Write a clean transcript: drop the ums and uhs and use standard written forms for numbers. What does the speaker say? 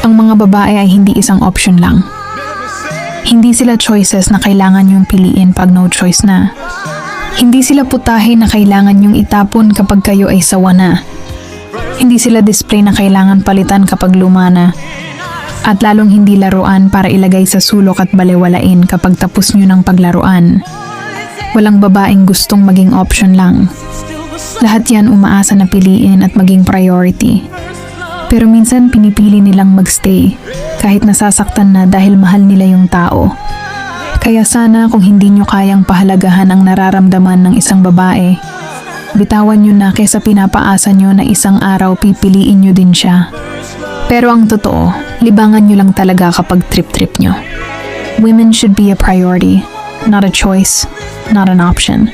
Ang mga babae ay hindi isang option lang. Hindi sila choices na kailangan yung piliin pag no choice na. Hindi sila putahe na kailangan yung itapon kapag kayo ay sawa na. Hindi sila display na kailangan palitan kapag luma na. At lalong hindi laruan para ilagay sa sulok at balewalain kapag tapos nyo ng paglaruan. Walang babaeng gustong maging option lang. Lahat yan umaasa na piliin at maging priority. Pero minsan pinipili nilang magstay kahit nasasaktan na dahil mahal nila yung tao. Kaya sana kung hindi nyo kayang pahalagahan ang nararamdaman ng isang babae, bitawan nyo na kaysa pinapaasa nyo na isang araw pipiliin nyo din siya. Pero ang totoo, libangan nyo lang talaga kapag trip-trip nyo. Women should be a priority, not a choice, not an option.